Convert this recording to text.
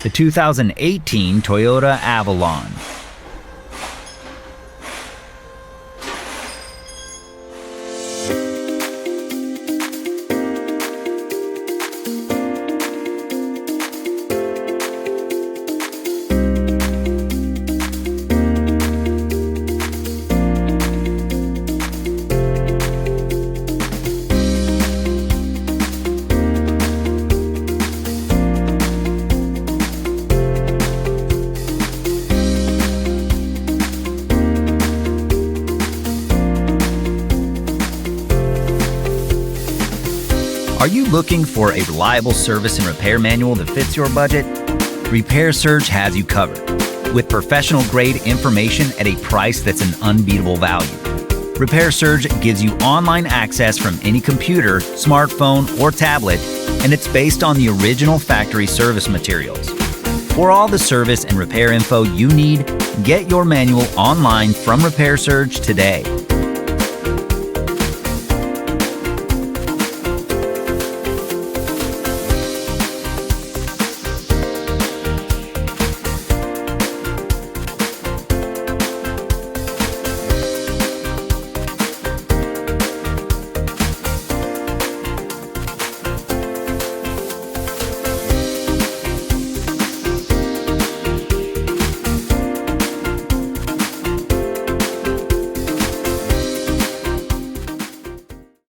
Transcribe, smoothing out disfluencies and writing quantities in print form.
the 2018 Toyota Avalon. Are you looking for a reliable service and repair manual that fits your budget? Repair Surge has you covered, with professional-grade information at a price that's an unbeatable value. Repair Surge gives you online access from any computer, smartphone, or tablet, and it's based on the original factory service materials. For all the service and repair info you need, get your manual online from Repair Surge today.